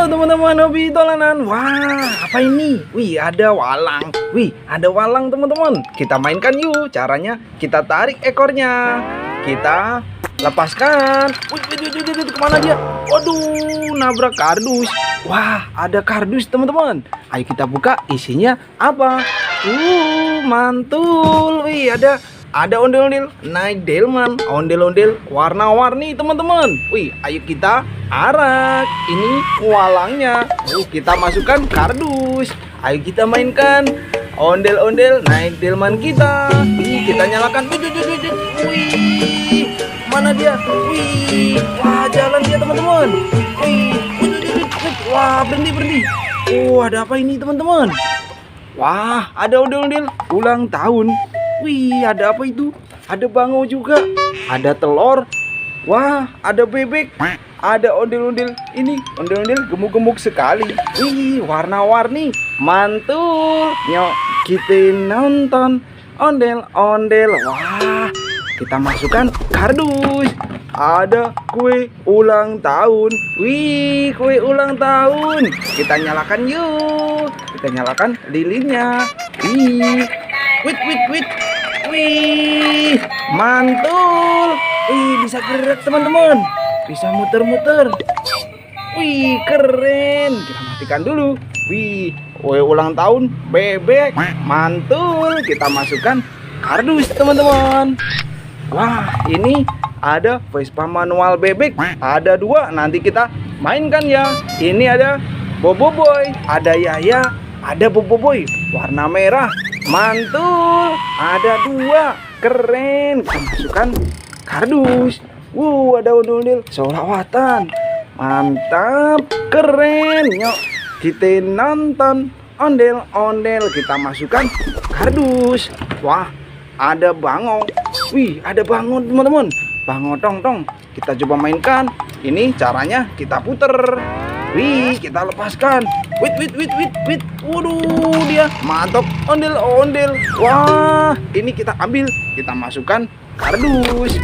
Halo teman-teman hobi dolanan. Wah, apa ini? Wih, ada walang. Wih, ada walang teman-teman. Kita mainkan yuk. Caranya kita tarik ekornya. Kita lepaskan. Wih, kemana dia? Waduh, nabrak kardus. Wah, ada kardus teman-teman. Ayo kita buka, isinya apa? Mantul. Wih, ada ondel-ondel naik delman, ondel-ondel warna-warni teman-teman. Wih, ayo kita arak. Ini walangnya. Kita masukkan kardus. Ayo kita mainkan ondel-ondel naik delman kita. Kita nyalakan. Wih, mana dia? Wih, wah jalan dia teman-teman. Wih, wah berhenti. Ada apa ini teman-teman? Wah, ada ondel-ondel ulang tahun. Wih, ada apa itu? Ada bangau juga. Ada telur. Wah, ada bebek. Ada ondel-ondel. Ini ondel-ondel gemuk-gemuk sekali. Wih, warna-warni. Mantul. Yuk, kita nonton ondel-ondel. Wah, kita masukkan kardus. Ada kue ulang tahun. Wih, kue ulang tahun. Kita nyalakan yuk. Kita nyalakan lilinnya. Wih, mantul. Wih, bisa gerak teman-teman. Bisa muter-muter. Wih, keren. Kita matikan dulu. Wih, kue ulang tahun bebek. Mantul. Kita masukkan kardus teman-teman. Wah, ini ada Vespa manual bebek. Ada 2. Nanti kita mainkan ya. Ini ada Boboiboy. Ada Yaya. Ada Boboiboy warna merah. Mantul. Ada 2. Keren. Kita masukkan kardus. Ada ondel-ondel solawatan. Mantap. Keren. Yuk kita nonton ondel-ondel. Kita masukkan kardus. Wah, ada bangau. Wih, ada bangau teman-teman. Bangau tong-tong. Kita coba mainkan. Ini caranya kita puter. Wih, kita lepaskan. Wait. Waduh, dia mantap. Ondel-ondel. Wah, ini kita ambil. Kita masukkan kardus.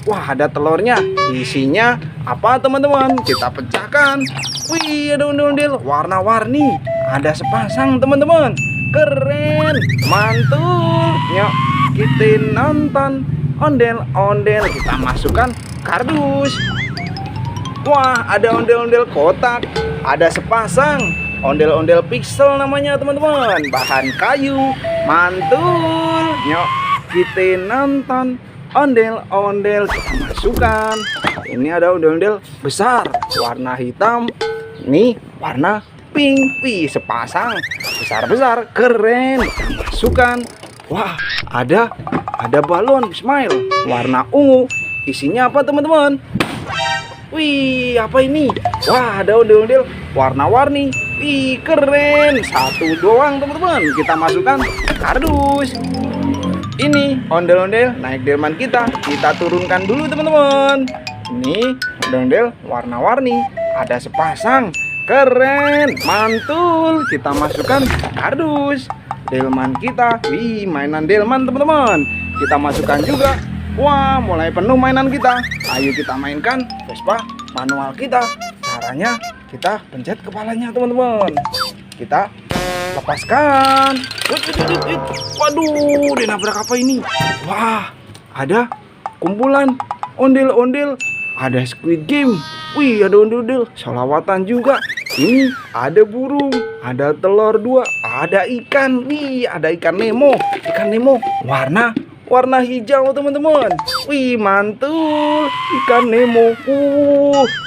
Wah, ada telurnya. Isinya apa teman-teman? Kita pecahkan. Wih, ada ondel-ondel warna-warni. Ada sepasang teman-teman. Keren. Mantul. Yuk, kita nonton ondel-ondel. Kita masukkan kardus. Wah, ada ondel-ondel kotak. Ada sepasang ondel-ondel pixel namanya teman-teman. Bahan kayu. Mantul. Yuk, kita nonton ondel-ondel. Kita masukkan. Ini ada ondel-ondel besar warna hitam. Ini warna pink. Wih, sepasang besar-besar. Keren. Kita masukkan. Wah, ada balon smile warna ungu. Isinya apa teman-teman? Wih, apa ini? Wah, ada ondel-ondel warna-warni. Wih, keren. 1 doang teman-teman. Kita masukkan kardus. Ini ondel-ondel naik delman kita. Kita turunkan dulu teman-teman. Ini ondel-ondel warna-warni. Ada sepasang. Keren. Mantul. Kita masukkan kardus. Delman kita. Wih, mainan delman teman-teman. Kita masukkan juga. Wah, mulai penuh mainan kita. Ayo kita mainkan Vespa manual kita. Caranya kita pencet kepalanya teman-teman. Kita lepaskan. Waduh, dia nabrak apa ini? Wah, ada kumpulan ondel-ondel. Ada Squid Game. Wih, ada ondel-ondel solawatan juga. Ini ada burung. Ada telur 2. Ada ikan. Wih, ada ikan Nemo. Ikan Nemo warna hijau teman-teman. Wih, mantul. Ikan Nemo.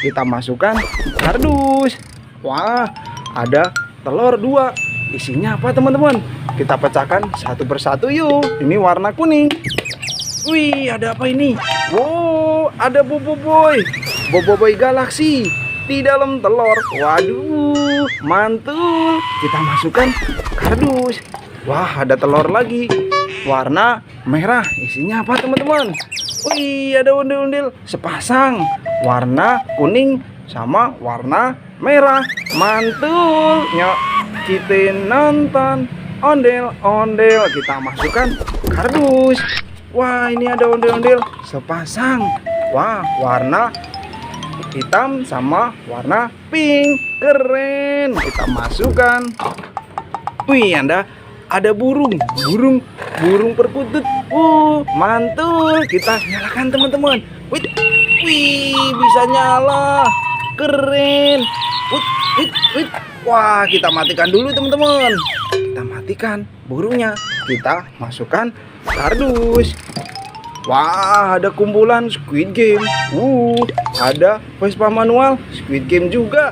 Kita masukkan kardus. Wah, ada telur 2. Isinya apa teman-teman? Kita pecahkan satu persatu yuk. Ini warna kuning. Wih, ada apa ini? Wow, ada Boboiboy Galaxy di dalam telur. Waduh, mantul. Kita masukkan kardus. Wah, ada telur lagi warna merah. Isinya apa teman-teman? Wih, ada ondel-ondel sepasang warna kuning sama warna merah. Mantul. Yuk, kita nonton ondel-ondel. Kita masukkan kardus. Wah, ini ada ondel-ondel sepasang. Wah, warna hitam sama warna pink. Keren. Kita masukkan. Wih, ada burung perkutut. Mantul. Kita nyalakan teman-teman. Wih, bisa nyala. Keren. Wih. Wah, kita matikan dulu teman-teman. Kita matikan burungnya. Kita masukkan kardus. Wah, ada kumpulan Squid Game. Ada Vespa manual Squid Game juga.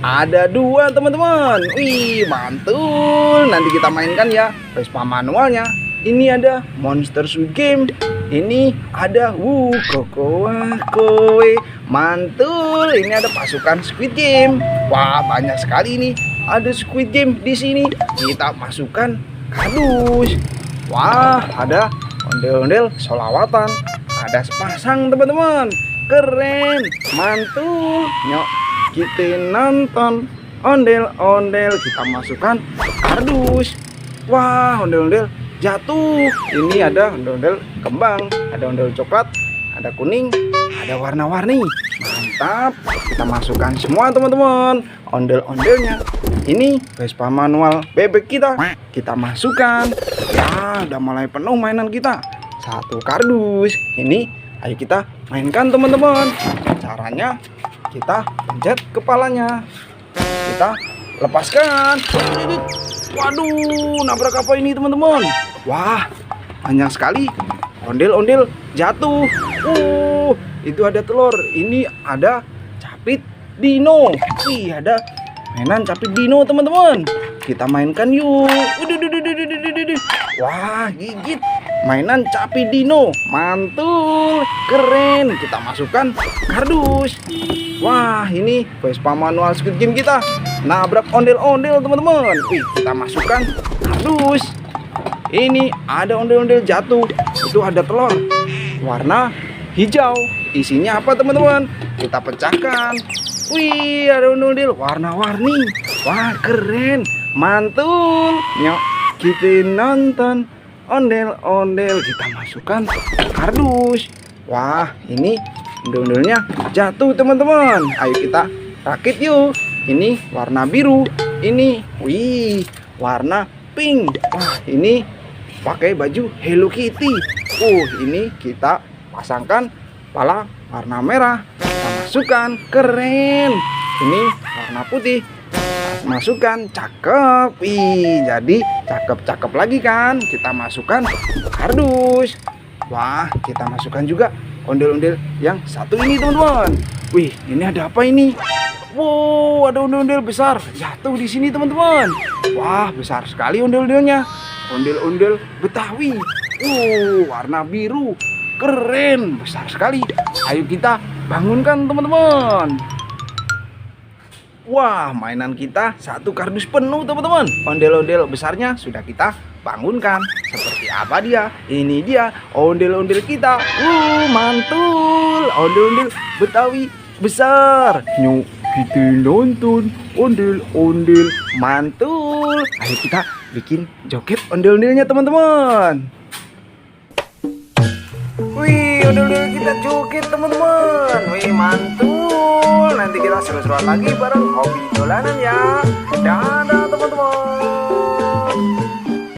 Ada 2 teman-teman. Wih, mantul. Nanti kita mainkan ya Vespa manualnya. Ini ada Monster Squid Game. Ini ada Kokoa Koe. Mantul. Ini ada pasukan Squid Game. Wah, banyak sekali nih. Ada Squid Game di sini. Kita masukkan kardus. Wah, ada ondel-ondel solawatan. Ada sepasang teman-teman. Keren. Mantul. Nyok, kita nonton ondel-ondel. Kita masukkan kardus. Wah, ondel-ondel jatuh. Ini ada ondel-ondel kembang. Ada ondel coklat. Ada kuning. Ada warna-warni. Mantap. Kita masukkan semua teman-teman ondel-ondelnya. Ini Vespa manual bebek kita. Kita masukkan. Ya, udah mulai penuh mainan kita. 1 kardus. Ini ayo kita mainkan teman-teman. Caranya kita pencet kepalanya. Kita lepaskan. Waduh, nabrak apa ini teman-teman? Wah, banyak sekali ondel-ondel jatuh. Itu ada telur. Ini ada capit dino. Wih, ada mainan capit dino teman-teman. Kita mainkan yuk. Wah, gigit. Mainan capit dino. Mantul. Keren. Kita masukkan kardus. Wah, ini Vespa manual Squid Game kita. Nabrak ondel-ondel teman-teman. Wih, kita masukkan kardus. Ini ada ondel-ondel jatuh. Itu ada telur warna hijau. Isinya apa teman-teman? Kita pecahkan. Wih, ada ondel-ondel warna-warni. Wah, keren. Mantul. Nyok, kita nonton ondel-ondel. Kita masukkan kardus. Wah, ini ondel-ondelnya jatuh teman-teman. Ayo kita rakit yuk. Ini warna biru. Ini, warna pink. Wah, ini pakai baju Hello Kitty. Ini kita pasangkan kepala warna merah. Kita masukkan. Keren. Ini warna putih. Masukkan. Cakep. Jadi cakep-cakep lagi kan. Kita masukkan kardus. Wah, kita masukkan juga ondel-ondel yang satu ini teman-teman. Wih, ini ada apa ini? Wow, ada ondel-ondel besar jatuh di sini teman-teman. Wah, besar sekali ondel-ondelnya. Ondel-ondel Betawi. Warna biru. Keren, besar sekali. Ayo kita bangunkan teman-teman. Wah, mainan kita 1 kardus penuh teman-teman. Ondel-ondel besarnya sudah kita bangunkan. Seperti apa dia? Ini dia ondel-ondel kita. Mantul. Ondel-ondel Betawi besar. Nyuk, kita nonton ondel-ondel. Mantul. Ayo kita bikin joget ondel-ondelnya teman-teman. Wih, ondel-ondel kita joget teman-teman. Wih, mantul. Nanti kita seru-seruan lagi bareng hobi dolanan ya. Dadah teman-teman.